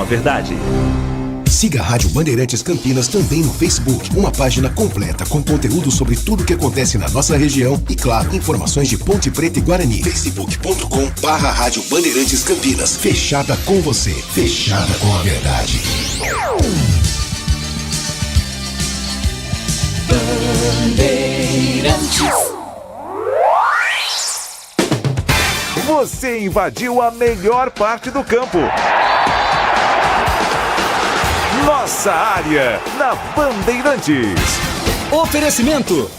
a verdade. Siga a Rádio Bandeirantes Campinas também no Facebook. Uma página completa com conteúdo sobre tudo o que acontece na nossa região e, claro, informações de Ponte Preta e Guarani. facebook.com/Rádio Bandeirantes Campinas. Fechada com você. Fechada com a verdade. Bandeirantes. Você invadiu a melhor parte do campo. Nossa área, na Bandeirantes. Oferecimento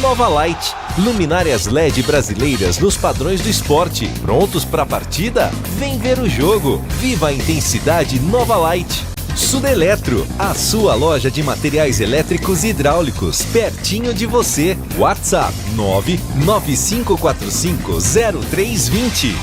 Nova Light, luminárias LED brasileiras nos padrões do esporte. Prontos para a partida? Vem ver o jogo. Viva a intensidade Nova Light. Sudeletro, a sua loja de materiais elétricos e hidráulicos, pertinho de você. WhatsApp 995450320.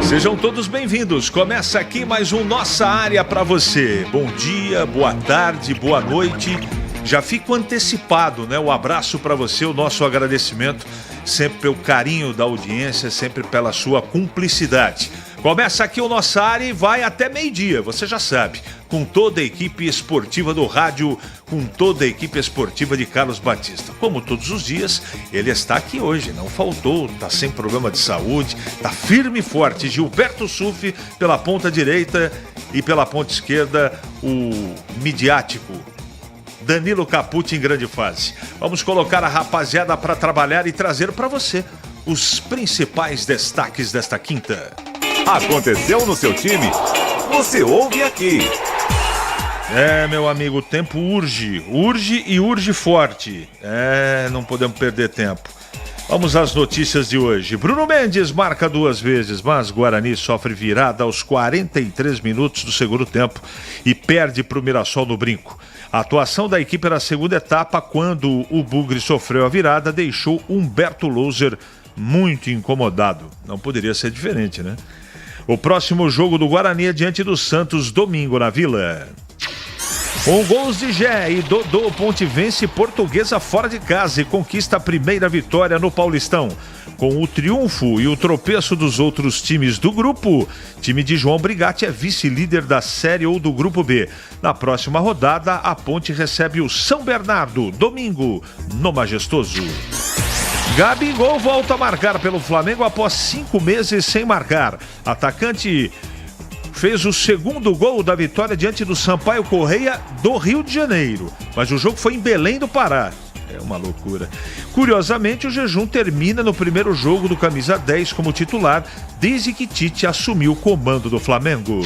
Sejam todos bem-vindos. Começa aqui mais um Nossa Área para você. Bom dia, boa tarde, boa noite. Já fico antecipado, né? O abraço para você, o nosso agradecimento sempre pelo carinho da audiência, sempre pela sua cumplicidade. Começa aqui o Nossa Área e vai até meio-dia, você já sabe, com toda a equipe esportiva do rádio, com toda a equipe esportiva de Carlos Batista. Como todos os dias, ele está aqui hoje, não faltou, está sem problema de saúde, está firme e forte. Gilberto Sufi pela ponta direita e pela ponta esquerda, o midiático Danilo Capucci em grande fase. Vamos colocar a rapaziada para trabalhar e trazer para você os principais destaques desta quinta. Aconteceu no seu time? Você ouve aqui. Meu amigo, o tempo urge e urge forte. Não podemos perder tempo. Vamos às notícias de hoje. Bruno Mendes marca 2 vezes, mas Guarani sofre virada aos 43 minutos do segundo tempo e perde para o Mirassol no Brinco. A atuação da equipe na segunda etapa, quando o Bugre sofreu a virada, deixou Humberto Louser muito incomodado. Não poderia ser diferente, né? O próximo jogo do Guarani é diante do Santos, domingo na Vila. Com gols de Gé e Dodô, Ponte vence Portuguesa fora de casa e conquista a primeira vitória no Paulistão. Com o triunfo e o tropeço dos outros times do grupo, time de João Brigatti é vice-líder da Série ou do Grupo B. Na próxima rodada, a Ponte recebe o São Bernardo, domingo, no Majestoso. Gabigol volta a marcar pelo Flamengo após 5 meses sem marcar. Atacante fez o segundo gol da vitória diante do Sampaio Correia do Rio de Janeiro. Mas o jogo foi em Belém do Pará. É uma loucura. Curiosamente, o jejum termina no primeiro jogo do camisa 10 como titular, desde que Tite assumiu o comando do Flamengo.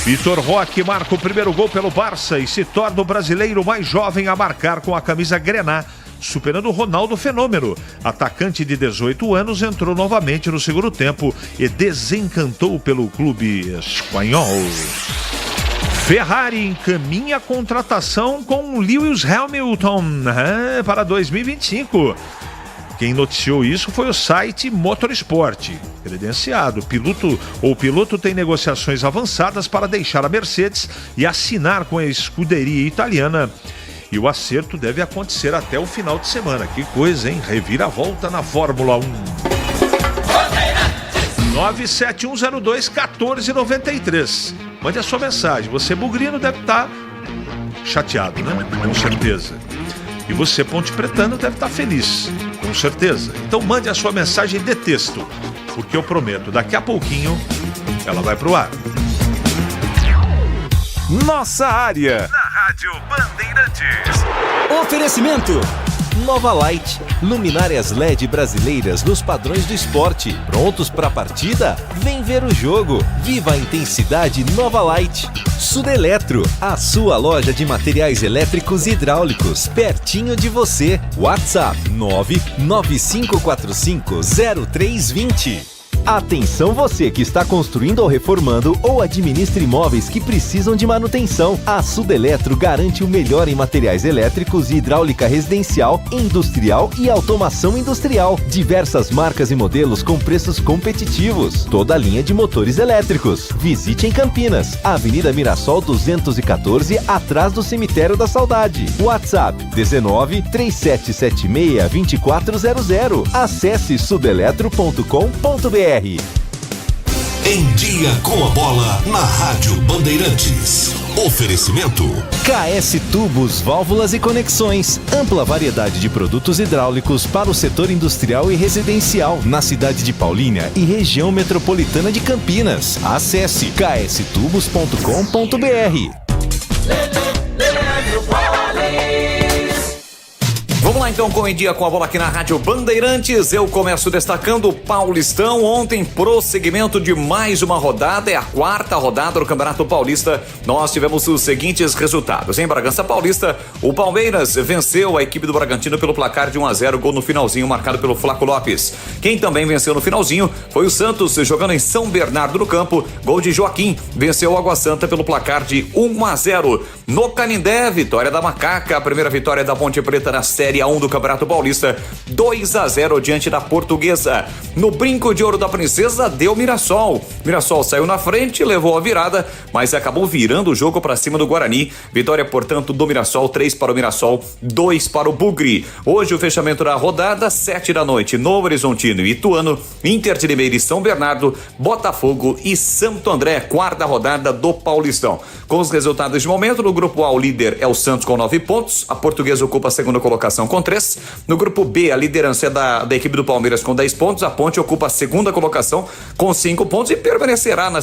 Vitor Roque marca o primeiro gol pelo Barça e se torna o brasileiro mais jovem a marcar com a camisa grená, superando Ronaldo Fenômeno. Atacante de 18 anos entrou novamente no segundo tempo e desencantou pelo clube espanhol. Ferrari encaminha a contratação com Lewis Hamilton para 2025. Quem noticiou isso foi o site Motorsport. Credenciado, o piloto tem negociações avançadas para deixar a Mercedes e assinar com a escuderia italiana. E o acerto deve acontecer até o final de semana. Que coisa, hein? Reviravolta na Fórmula 1. 97102-1493. Mande a sua mensagem. Você, bugrino, deve estar chateado, né? Com certeza. E você, ponte pretano, deve estar feliz, com certeza. Então mande a sua mensagem de texto, porque eu prometo, daqui a pouquinho ela vai pro ar. Nossa área, na Rádio Bandeirantes. Oferecimento Nova Light, luminárias LED brasileiras nos padrões do esporte. Prontos para a partida? Vem ver o jogo. Viva a intensidade Nova Light. Sudeletro, a sua loja de materiais elétricos e hidráulicos, pertinho de você. WhatsApp 995450320. Atenção você que está construindo ou reformando ou administra imóveis que precisam de manutenção. A Sudeletro garante o melhor em materiais elétricos e hidráulica residencial, industrial e automação industrial. Diversas marcas e modelos com preços competitivos. Toda a linha de motores elétricos. Visite em Campinas, Avenida Mirassol 214, atrás do Cemitério da Saudade. WhatsApp 19-3776-2400. Acesse sudeletro.com.br. Em Dia com a Bola, na Rádio Bandeirantes. Oferecimento KS Tubos, válvulas e conexões. Ampla variedade de produtos hidráulicos para o setor industrial e residencial, na cidade de Paulínia e região metropolitana de Campinas. Acesse kstubos.com.br. Vamos lá então com o Em Dia com a Bola aqui na Rádio Bandeirantes. Eu começo destacando o Paulistão. Ontem, prosseguimento de mais uma rodada, é a quarta rodada do Campeonato Paulista. Nós tivemos os seguintes resultados. Em Bragança Paulista, o Palmeiras venceu a equipe do Bragantino pelo placar de 1-0, gol no finalzinho marcado pelo Flaco Lopes. Quem também venceu no finalzinho foi o Santos, jogando em São Bernardo do Campo, gol de Joaquim, venceu o Água Santa pelo placar de 1-0. No Canindé, vitória da Macaca, a primeira vitória da Ponte Preta na Série A1 do Campeonato Paulista, 2-0 diante da Portuguesa. No Brinco de Ouro da Princesa, deu Mirassol. Mirassol saiu na frente, levou a virada, mas acabou virando o jogo para cima do Guarani. Vitória, portanto, do Mirassol, 3 para o Mirassol, 2 para o Bugre. Hoje o fechamento da rodada, 7 da noite, Novo Horizontino e Ituano, Inter de Limeira e São Bernardo, Botafogo e Santo André, quarta rodada do Paulistão. Com os resultados de momento, no grupo A o líder é o Santos com 9 pontos, a Portuguesa ocupa a segunda colocação com 3. No grupo B, a liderança é da equipe do Palmeiras com 10 pontos, a Ponte ocupa a segunda colocação com 5 pontos e permanecerá na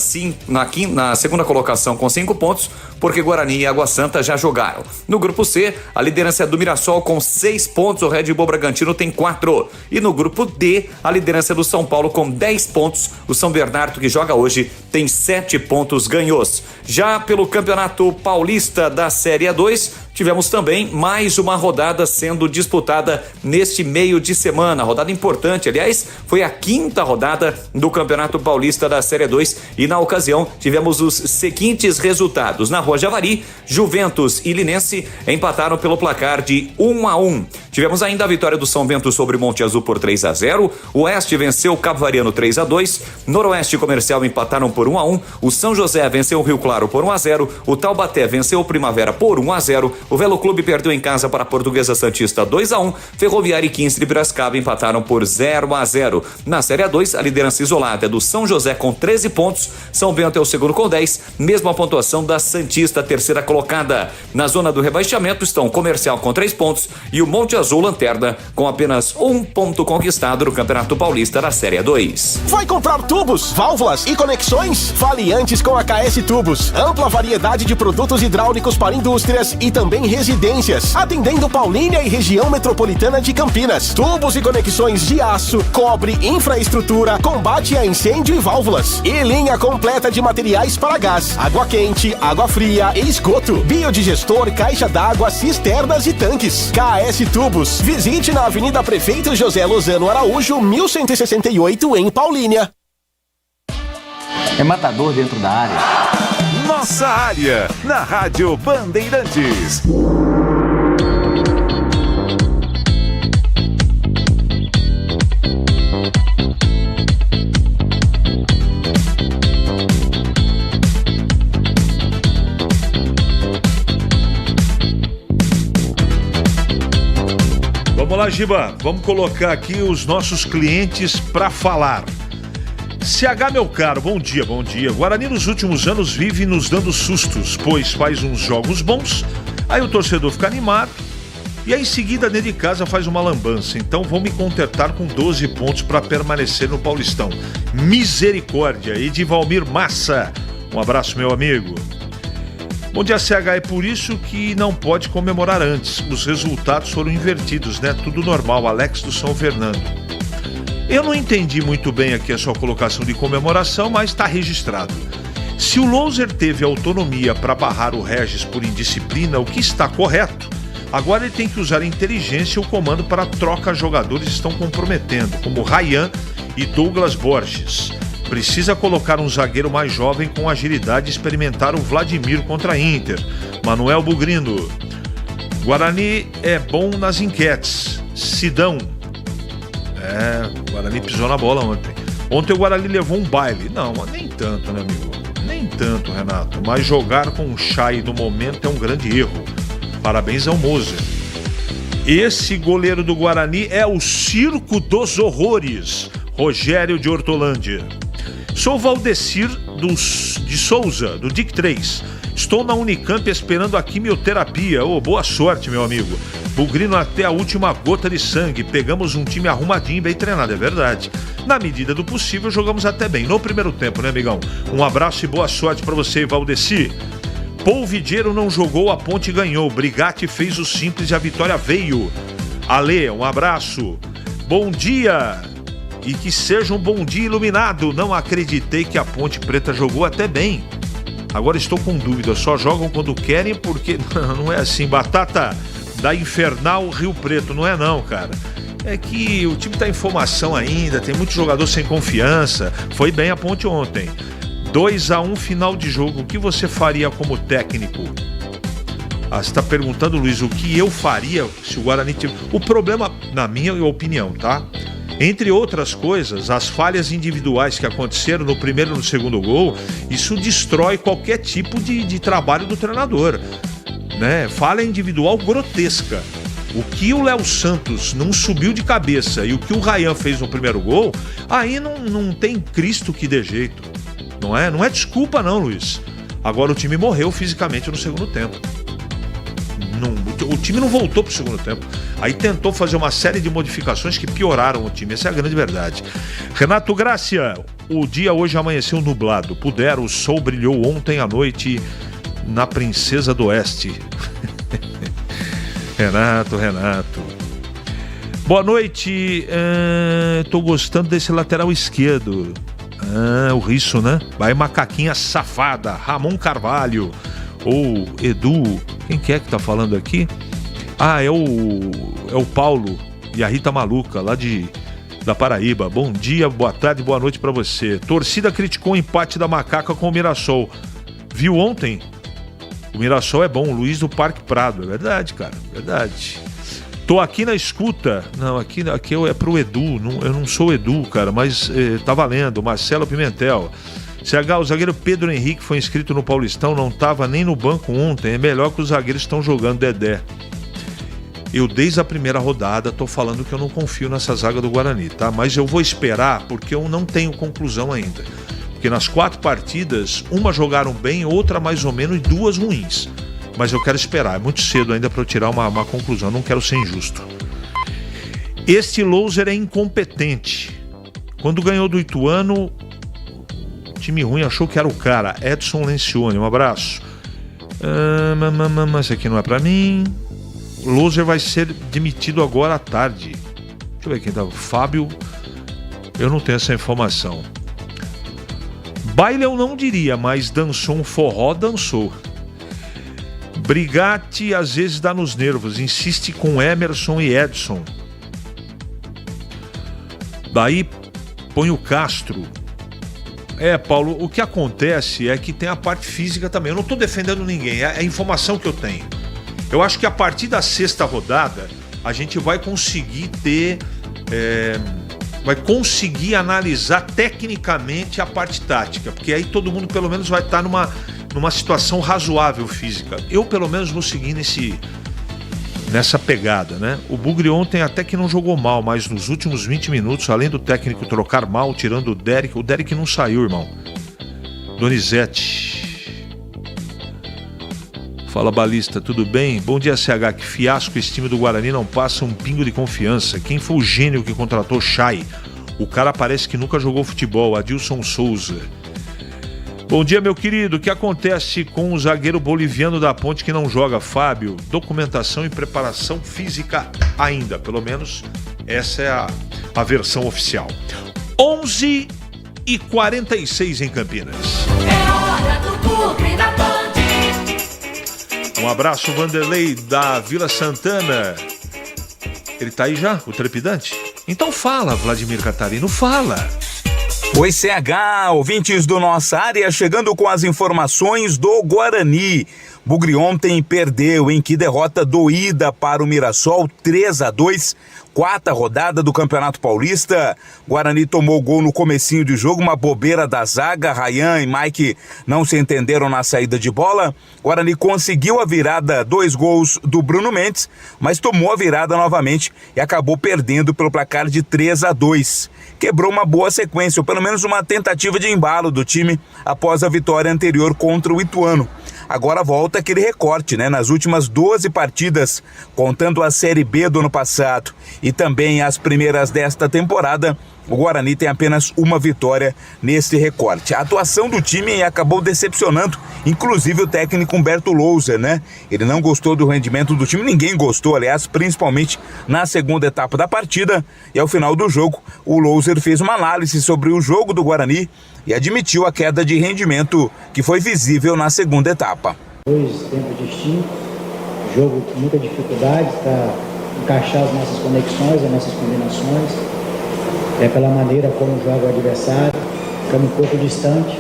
segunda colocação com 5 pontos, porque Guarani e Água Santa já jogaram. No grupo C, a liderança é do Mirassol com 6 pontos, o Red Bull Bragantino tem 4. E no grupo D, a liderança é do São Paulo com 10 pontos, o São Bernardo, que joga hoje, tem 7 pontos ganhos. Já pelo Campeonato Paulista da Série A2, tivemos também mais uma rodada sendo disputada neste meio de semana, rodada importante, aliás, foi a quinta rodada do Campeonato Paulista da Série 2 e na ocasião tivemos os seguintes resultados. Na Rua Javari, Juventus e Linense empataram pelo placar de 1-1. Tivemos ainda a vitória do São Bento sobre o Monte Azul por 3-0, o Oeste venceu o Capivariano 3-2, Noroeste e Comercial empataram por 1-1, o São José venceu o Rio Claro por 1-0, o Taubaté venceu o Primavera por 1-0, o Velo Clube perdeu em casa para a Portuguesa Santista 2-1, Ferroviária e 15 de Piracicaba empataram por 0-0. Na Série A2, a liderança isolada é do São José com 13 pontos, São Bento é o segundo com 10, mesma pontuação da Santista, terceira colocada. Na zona do rebaixamento estão o Comercial com 3 pontos e o Monte Azul Lanterna com apenas 1 ponto conquistado no Campeonato Paulista da Série A2. Vai comprar tubos, válvulas e conexões? Fale antes com a KS Tubos. Ampla variedade de produtos hidráulicos para indústrias e também residências, atendendo Paulínia e região metropolitana de Campinas. Tubos e conexões de aço, cobre, infraestrutura, combate a incêndio e válvulas. E linha completa de materiais para gás, água quente, água fria e esgoto, biodigestor, caixa d'água, cisternas e tanques. KS Tubos. Visite na Avenida Prefeito José Lozano Araújo, 1168, em Paulínia. É matador dentro da área. Nossa área, na Rádio Bandeirantes. Vamos lá, Giba, vamos colocar aqui os nossos clientes para falar. CH, meu caro, bom dia. Guarani nos últimos anos vive nos dando sustos, pois faz uns jogos bons, aí o torcedor fica animado, e aí em seguida dentro de casa faz uma lambança. Então vou me contentar com 12 pontos para permanecer no Paulistão. Misericórdia. Edivalmir Massa, um abraço, meu amigo. Bom dia, CH, é por isso que não pode comemorar antes. Os resultados foram invertidos, né? Tudo normal. Alex do São Fernando. Eu não entendi muito bem aqui a sua colocação de comemoração, mas está registrado. Se o Louser teve autonomia para barrar o Regis por indisciplina, o que está correto, agora ele tem que usar a inteligência e o comando para troca. Jogadores estão comprometendo, como Ryan e Douglas Borges. Precisa colocar um zagueiro mais jovem com agilidade e experimentar o Vladimir contra a Inter. Manuel Bugrino. Guarani é bom nas enquetes. Sidão. O Guarani pisou na bola ontem. Ontem o Guarani levou um baile. Não, nem tanto, né, amigo? Nem tanto, Renato. Mas jogar com o Chay no momento é um grande erro. Parabéns ao Moser. Esse goleiro do Guarani é o circo dos horrores. Rogério de Hortolândia. Sou Valdecir de Souza, do DIC 3. Estou na Unicamp esperando a quimioterapia. Boa sorte, meu amigo. Bugrino até a última gota de sangue. Pegamos um time arrumadinho, bem treinado, é verdade. Na medida do possível, jogamos até bem. No primeiro tempo, né, amigão? Um abraço e boa sorte para você, Valdecir. Paul Vidieiro não jogou, a Ponte ganhou. Brigatti fez o simples e a vitória veio. Ale, um abraço. Bom dia. E que seja um bom dia iluminado. Não acreditei que a Ponte Preta jogou até bem. Agora estou com dúvida. Só jogam quando querem, porque não é assim. Batata da Infernal Rio Preto. Não é não, cara. É que o time tá em formação ainda. Tem muito jogador sem confiança. Foi bem a Ponte ontem. 2-1 final de jogo. O que você faria como técnico? Você está perguntando, Luiz, o que eu faria se o Guarani tivesse... O problema, na minha opinião, tá? Entre outras coisas, as falhas individuais que aconteceram no primeiro e no segundo gol, isso destrói qualquer tipo de trabalho do treinador, né? Falha individual grotesca. O que o Léo Santos não subiu de cabeça e o que o Ryan fez no primeiro gol, aí não tem Cristo que dê jeito, não é? Não é desculpa não, Luiz. Agora o time morreu fisicamente no segundo tempo. O time não voltou pro segundo tempo. Aí tentou fazer uma série de modificações que pioraram o time. Essa é a grande verdade. Renato Grácia, o dia hoje amanheceu nublado. O sol brilhou ontem à noite na Princesa do Oeste. Renato. Boa noite. Tô gostando desse lateral esquerdo. O Risso, né? Vai macaquinha safada. Ramon Carvalho. Ou Edu. Quem que é que tá falando aqui? É o Paulo e a Rita Maluca, lá da Paraíba. Bom dia, boa tarde, boa noite pra você. Torcida criticou o empate da Macaca com o Mirassol. Viu ontem? O Mirassol é bom, o Luiz do Parque Prado. É verdade, cara, verdade. Tô aqui na escuta. Não, aqui é pro Edu. Eu não sou o Edu, cara, mas tá valendo. Marcelo Pimentel. CH, o zagueiro Pedro Henrique foi inscrito no Paulistão, não estava nem no banco ontem. É melhor que os zagueiros estão jogando, Dedé. Eu, desde a primeira rodada, tô falando que eu não confio nessa zaga do Guarani, tá? Mas eu vou esperar, porque eu não tenho conclusão ainda. Porque nas 4 partidas, uma jogaram bem, outra mais ou menos e 2 ruins. Mas eu quero esperar, é muito cedo ainda para eu tirar uma conclusão, eu não quero ser injusto. Este loser é incompetente. Quando ganhou do Ituano, time ruim achou que era o cara. Edson Lencioni, um abraço. Esse aqui não é pra mim. O loser vai ser demitido agora à tarde. Deixa eu ver quem tá. Fábio. Eu não tenho essa informação. Baile eu não diria, mas dançou um forró, dançou. Brigatti às vezes dá nos nervos. Insiste com Emerson e Edson. Daí põe o Castro. Paulo, o que acontece é que tem a parte física também. Eu não estou defendendo ninguém, é a informação que eu tenho. Eu acho que a partir da 6ª rodada, a gente vai conseguir vai conseguir analisar tecnicamente a parte tática, porque aí todo mundo pelo menos vai estar numa situação razoável física. Eu pelo menos vou seguir nessa pegada, né? O Bugre ontem até que não jogou mal, mas nos últimos 20 minutos, além do técnico trocar mal, tirando o Derek não saiu, irmão. Donizete. Fala, Balista, tudo bem? Bom dia, CH. Que fiasco, esse time do Guarani não passa um pingo de confiança. Quem foi o gênio que contratou Chay? O cara parece que nunca jogou futebol. Adilson Souza. Bom dia, meu querido. O que acontece com o zagueiro boliviano da Ponte que não joga, Fábio? Documentação e preparação física ainda. Pelo menos essa é a versão oficial. 11h46 em Campinas. É hora do Bugre da Band. Um abraço, Vanderlei, da Vila Santana. Ele tá aí já, o trepidante? Então fala, Vladimir Catarino, fala. Oi, CH, ouvintes do Nossa Área, chegando com as informações do Guarani. Bugre ontem perdeu, em que derrota doída para o Mirassol, 3-2, quarta rodada do Campeonato Paulista. Guarani tomou gol no comecinho de jogo, uma bobeira da zaga, Ryan e Mike não se entenderam na saída de bola. Guarani conseguiu a virada, 2 gols do Bruno Mendes, mas tomou a virada novamente e acabou perdendo pelo placar de 3-2. Quebrou uma boa sequência, ou pelo menos uma tentativa de embalo do time após a vitória anterior contra o Ituano. Agora volta aquele recorte, né? Nas últimas 12 partidas, contando a Série B do ano passado e também as primeiras desta temporada, o Guarani tem apenas uma vitória nesse recorte. A atuação do time acabou decepcionando, inclusive o técnico Humberto Louser, né? Ele não gostou do rendimento do time, ninguém gostou, aliás, principalmente na segunda etapa da partida. E ao final do jogo, o Louser fez uma análise sobre o jogo do Guarani e admitiu a queda de rendimento que foi visível na segunda etapa. 2 tempos distintos, jogo com muita dificuldade para encaixar as nossas conexões, as nossas combinações, pela maneira como joga o adversário, ficando um pouco distante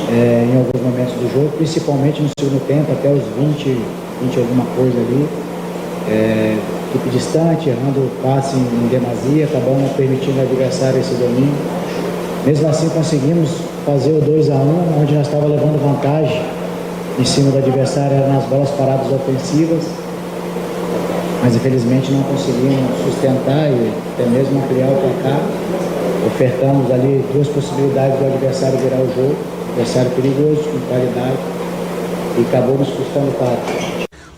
em alguns momentos do jogo, principalmente no segundo tempo, até os 20 alguma coisa ali, equipe distante, errando o passe em demasia, acabamos permitindo ao adversário esse domínio. Mesmo assim conseguimos fazer o 2-1, onde nós estávamos levando vantagem em cima do adversário nas bolas paradas ofensivas, mas infelizmente não conseguimos sustentar e até mesmo ampliar o placar. Ofertamos ali 2 possibilidades do adversário virar o jogo, adversário perigoso, com qualidade, e acabou nos custando caro.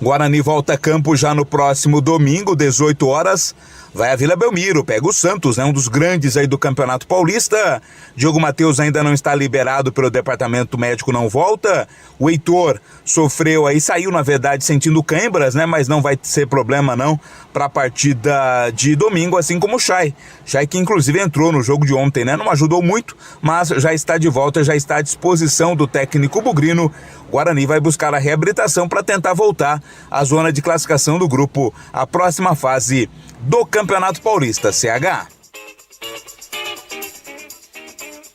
Guarani volta a campo já no próximo domingo, 18 horas. Vai a Vila Belmiro, pega o Santos, né? Um dos grandes aí do Campeonato Paulista. Diogo Matheus ainda não está liberado pelo departamento médico, não volta. O Heitor sofreu aí, saiu na verdade sentindo câimbras, né? Mas não vai ser problema não para a partida de domingo, assim como o Chay. Chay que inclusive entrou no jogo de ontem, né? Não ajudou muito, mas já está de volta, já está à disposição do técnico bugrino. Guarani vai buscar a reabilitação para tentar voltar à zona de classificação do grupo, a próxima fase do Campeonato Paulista, CH.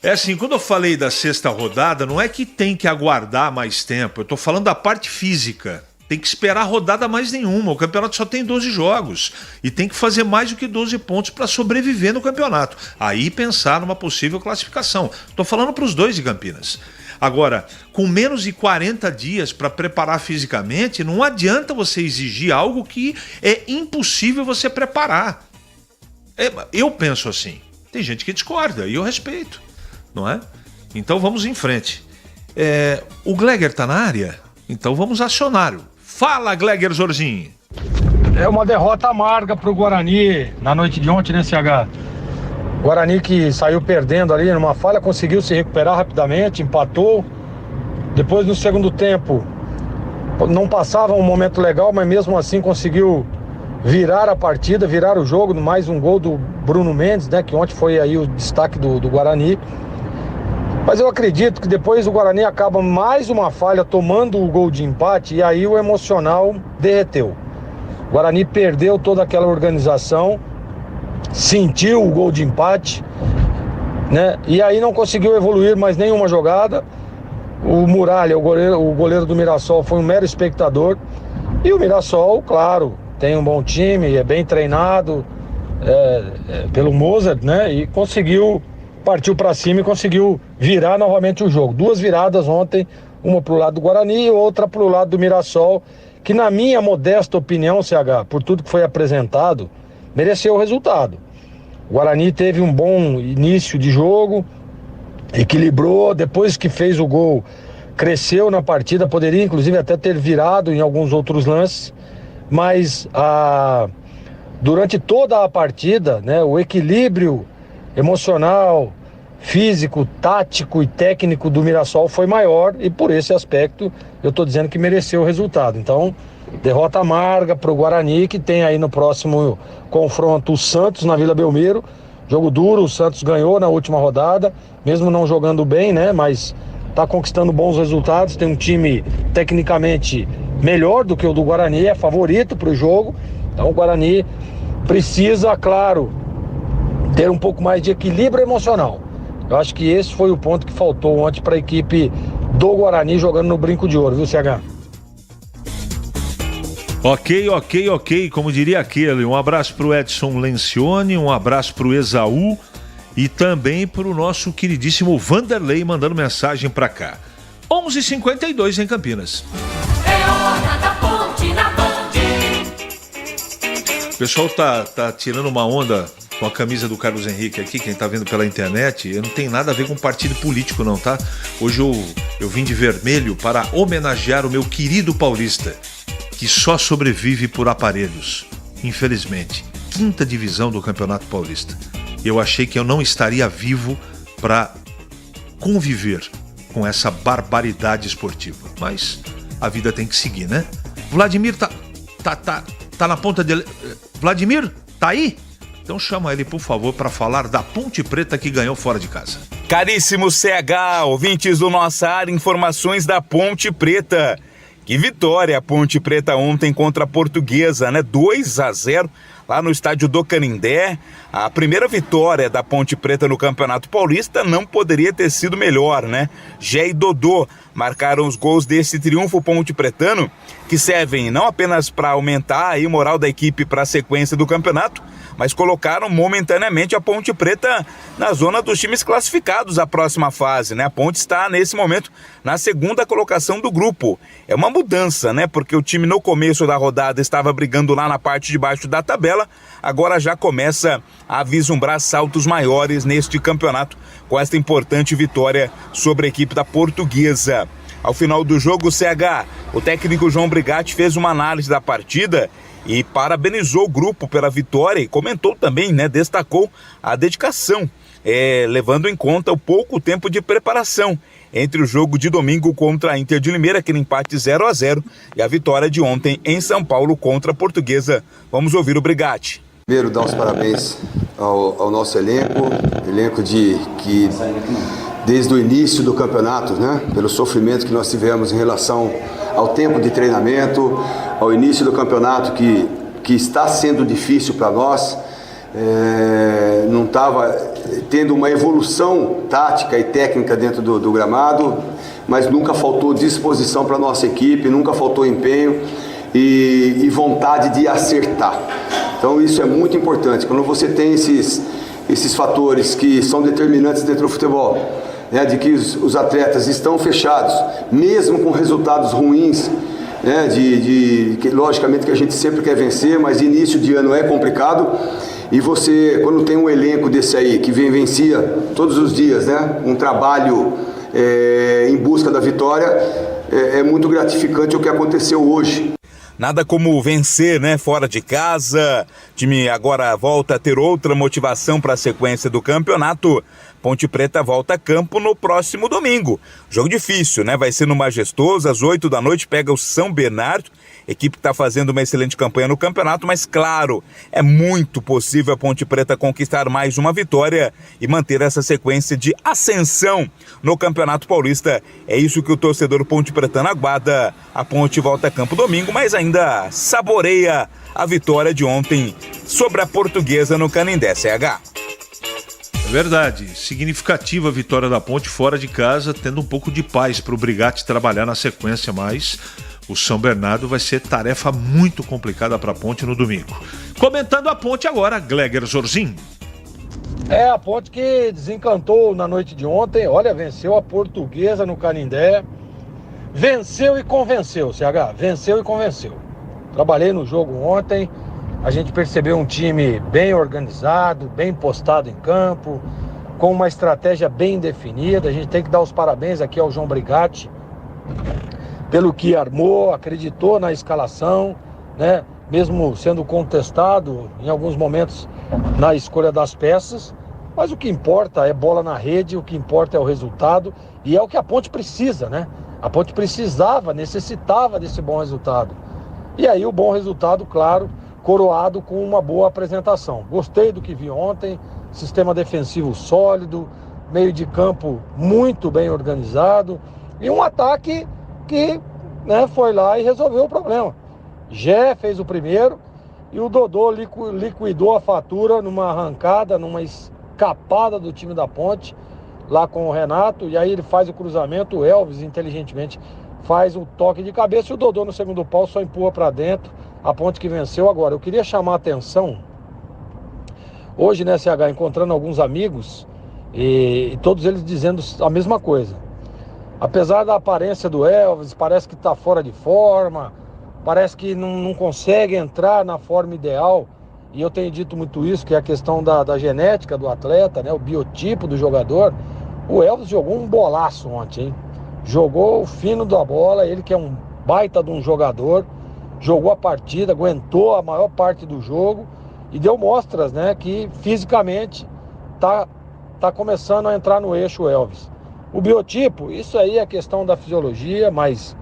É assim, quando eu falei da sexta rodada, não é que tem que aguardar mais tempo, eu tô falando da parte física. Tem que esperar rodada mais nenhuma, o campeonato só tem 12 jogos e tem que fazer mais do que 12 pontos para sobreviver no campeonato. Aí pensar numa possível classificação. Tô falando para os dois de Campinas. Agora, com menos de 40 dias para preparar fisicamente, não adianta você exigir algo que é impossível você preparar. Eu penso assim. Tem gente que discorda e eu respeito, não é? Então vamos em frente. O Gleger tá na área? Então vamos acionar-o. Fala, Gleger Zorzinho. É uma derrota amarga pro Guarani na noite de ontem, né, CH? Guarani que saiu perdendo ali numa falha, conseguiu se recuperar rapidamente, empatou. Depois no segundo tempo, não passava um momento legal, mas mesmo assim conseguiu virar a partida, virar o jogo, mais um gol do Bruno Mendes, né, que ontem foi aí o destaque do Guarani. Mas eu acredito que depois o Guarani acaba mais uma falha tomando o gol de empate e aí o emocional derreteu. O Guarani perdeu toda aquela organização, sentiu o gol de empate, né? E aí não conseguiu evoluir mais nenhuma jogada. O Muralha, o goleiro do Mirassol, foi um mero espectador. E o Mirassol, claro, tem um bom time, é bem treinado pelo Mozart, né? E partiu para cima e conseguiu virar novamente o jogo. 2 viradas ontem, uma pro lado do Guarani e outra pro lado do Mirassol, que na minha modesta opinião, CH, por tudo que foi apresentado, mereceu o resultado. O Guarani teve um bom início de jogo, equilibrou, depois que fez o gol, cresceu na partida, poderia inclusive até ter virado em alguns outros lances, mas durante toda a partida, né, o equilíbrio emocional, físico, tático e técnico do Mirassol foi maior, e por esse aspecto eu estou dizendo que mereceu o resultado. Então, derrota amarga para o Guarani, que tem aí no próximo confronto o Santos na Vila Belmiro. Jogo duro, o Santos ganhou na última rodada, mesmo não jogando bem, né? Mas está conquistando bons resultados, tem um time tecnicamente melhor do que o do Guarani, é favorito para o jogo. Então o Guarani precisa, claro, ter um pouco mais de equilíbrio emocional. Eu acho que esse foi o ponto que faltou ontem para a equipe do Guarani jogando no Brinco de Ouro, viu, CH? Ok, como diria aquele. Um abraço pro Edson Lencioni, um abraço pro Esaú e também pro nosso queridíssimo Vanderlei mandando mensagem pra cá. 11h52 em Campinas. É hora da Ponte na Band. O pessoal tá tirando uma onda com a camisa do Carlos Henrique aqui, quem tá vendo pela internet. Eu não tenho nada a ver com partido político não, tá? Hoje eu vim de vermelho para homenagear o meu querido paulista, que só sobrevive por aparelhos, infelizmente. 5ª divisão do Campeonato Paulista. Eu achei que eu não estaria vivo para conviver com essa barbaridade esportiva. Mas a vida tem que seguir, né? Vladimir tá na ponta dele. Vladimir, tá aí? Então chama ele, por favor, para falar da Ponte Preta que ganhou fora de casa. Caríssimo CH, ouvintes do Nossa Área, informações da Ponte Preta. Que vitória a Ponte Preta ontem contra a Portuguesa, né? 2-0 lá no estádio do Canindé. A primeira vitória da Ponte Preta no Campeonato Paulista não poderia ter sido melhor, né? Gé e Dodô marcaram os gols desse triunfo ponte-pretano, que servem não apenas para aumentar aí o moral da equipe para a sequência do campeonato, mas colocaram momentaneamente a Ponte Preta na zona dos times classificados à próxima fase, né? A Ponte está, nesse momento, na 2ª colocação do grupo. É uma mudança, né? Porque o time no começo da rodada estava brigando lá na parte de baixo da tabela, agora já começa a vislumbrar saltos maiores neste campeonato, com esta importante vitória sobre a equipe da Portuguesa. Ao final do jogo, CH, o técnico João Brigatti fez uma análise da partida e parabenizou o grupo pela vitória e comentou também, né, destacou a dedicação, levando em conta o pouco tempo de preparação entre o jogo de domingo contra a Inter de Limeira, aquele empate 0-0, e a vitória de ontem em São Paulo contra a Portuguesa. Vamos ouvir o Brigatti. Primeiro, dar os parabéns ao nosso elenco que desde o início do campeonato, né, pelo sofrimento que nós tivemos em relação ao tempo de treinamento, ao início do campeonato que está sendo difícil para nós, não estava tendo uma evolução tática e técnica dentro do gramado, mas nunca faltou disposição para a nossa equipe, nunca faltou empenho e vontade de acertar. Então isso é muito importante. Quando você tem esses fatores que são determinantes dentro do futebol, né, de que os atletas estão fechados, mesmo com resultados ruins, né, que logicamente que a gente sempre quer vencer, mas início de ano é complicado, e você, quando tem um elenco desse aí, que vencia todos os dias, né, um trabalho em busca da vitória, é muito gratificante o que aconteceu hoje. Nada como vencer, né, fora de casa. O time agora volta a ter outra motivação para a sequência do campeonato. Ponte Preta volta a campo no próximo domingo. Jogo difícil, né? Vai ser no Majestoso, às 8 da noite, pega o São Bernardo. Equipe que está fazendo uma excelente campanha no campeonato, mas claro, é muito possível a Ponte Preta conquistar mais uma vitória e manter essa sequência de ascensão no Campeonato Paulista. É isso que o torcedor ponte pretano aguarda. A Ponte volta a campo domingo, mas ainda saboreia a vitória de ontem sobre a Portuguesa no Canindé, CH. É verdade, significativa a vitória da Ponte fora de casa, tendo um pouco de paz para o Brigatti trabalhar na sequência, mas o São Bernardo vai ser tarefa muito complicada para a Ponte no domingo. Comentando a Ponte agora, Gleger Zorzin. A Ponte que desencantou na noite de ontem, olha, venceu a Portuguesa no Canindé, venceu e convenceu, CH, venceu e convenceu. Trabalhei no jogo ontem, a gente percebeu um time bem organizado, bem postado em campo, com uma estratégia bem definida. A gente tem que dar os parabéns aqui ao João Brigatti pelo que armou, acreditou na escalação, né? Mesmo sendo contestado em alguns momentos na escolha das peças, mas o que importa é bola na rede, o que importa é o resultado, e é o que a Ponte precisa, né? A Ponte necessitava desse bom resultado. E aí o bom resultado, claro, coroado com uma boa apresentação. Gostei do que vi ontem, sistema defensivo sólido, meio de campo muito bem organizado e um ataque que, né, foi lá e resolveu o problema. Gé fez o primeiro e o Dodô liquidou a fatura numa arrancada, numa escapada do time da Ponte, lá com o Renato, e aí ele faz o cruzamento, o Elvis inteligentemente faz o toque de cabeça e o Dodô no segundo pau só empurra para dentro, a Ponte que venceu. Agora, eu queria chamar a atenção, hoje, né, CH, encontrando alguns amigos e todos eles dizendo a mesma coisa. Apesar da aparência do Elvis, parece que está fora de forma, parece que não consegue entrar na forma ideal, e eu tenho dito muito isso, que é a questão da genética do atleta, né, o biotipo do jogador. O Elvis jogou um bolaço ontem, hein? Jogou o fino da bola, ele que é um baita de um jogador, jogou a partida, aguentou a maior parte do jogo e deu mostras, né, que fisicamente tá começando a entrar no eixo o Elvis. O biotipo, isso aí é questão da fisiologia, mas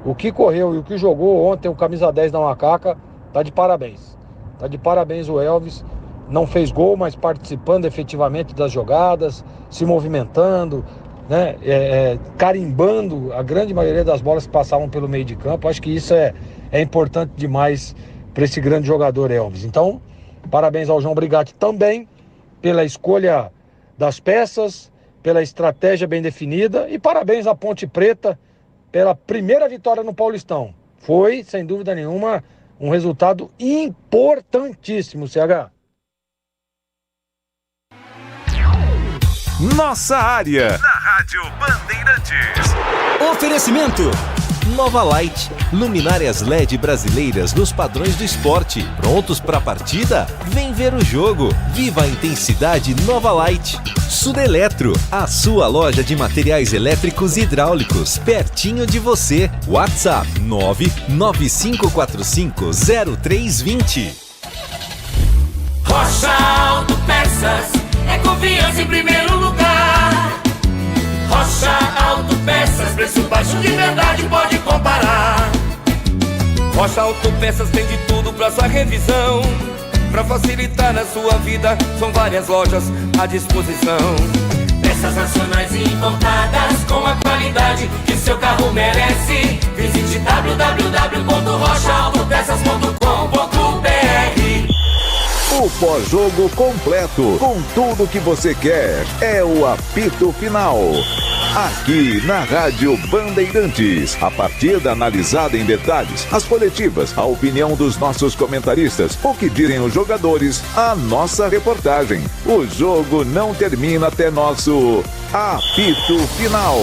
o que correu e o que jogou ontem o camisa 10 da Macaca, tá de parabéns. Tá de parabéns o Elvis, não fez gol, mas participando efetivamente das jogadas, se movimentando, né, carimbando a grande maioria das bolas que passavam pelo meio de campo. Acho que isso é importante demais para esse grande jogador Elvis. Então, parabéns ao João Brigatti também pela escolha das peças, pela estratégia bem definida, e parabéns à Ponte Preta pela primeira vitória no Paulistão. Foi, sem dúvida nenhuma, um resultado importantíssimo, CH. Nossa área, na Rádio Bandeirantes. Oferecimento Nova Light, luminárias LED brasileiras nos padrões do esporte. Prontos para a partida? Vem ver o jogo. Viva a intensidade Nova Light. Sudeletro, a sua loja de materiais elétricos e hidráulicos, pertinho de você. WhatsApp 995450320. Rocha Autopeças, é confiança em primeiro lugar. Rocha Autopeças, preço baixo de verdade, pode comparar. Rocha Autopeças tem de tudo pra sua revisão. Pra facilitar na sua vida, são várias lojas à disposição. Peças nacionais e importadas com a qualidade que seu carro merece. Visite www.rochaautopeças.com.br. O pós-jogo completo, com tudo que você quer, é o apito final. Aqui na Rádio Bandeirantes, a partida analisada em detalhes, as coletivas, a opinião dos nossos comentaristas, o que dizem os jogadores, a nossa reportagem. O jogo não termina até nosso apito final.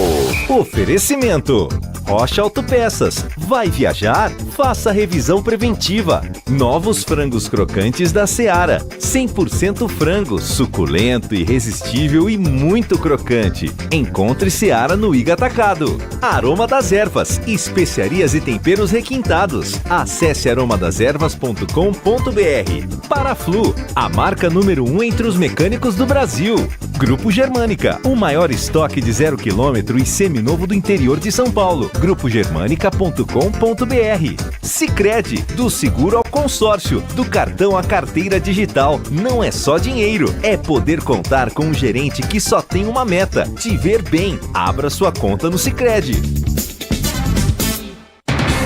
Oferecimento Rocha Autopeças. Vai viajar? Faça revisão preventiva. Novos frangos crocantes da Seara. 100% frango, suculento, irresistível e muito crocante. Encontre Seara no Iga Atacado. Aroma das Ervas, especiarias e temperos requintados. Acesse aromadeservas.com.br. Paraflu, a marca número 1 entre os mecânicos do Brasil. Grupo Germânica, o maior estoque de 0 km e seminovo do interior de São Paulo. grupogermanica.com.br. Sicredi, do seguro ao consórcio, do cartão à carteira digital. Não é só dinheiro, é poder contar com um gerente que só tem uma meta: te ver bem. Abra sua conta no Sicredi.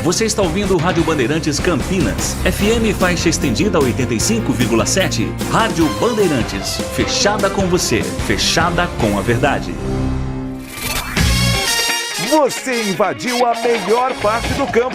Você está ouvindo o Rádio Bandeirantes Campinas, FM faixa estendida 85,7. Rádio Bandeirantes, fechada com você, fechada com a verdade. Você invadiu a melhor parte do campo.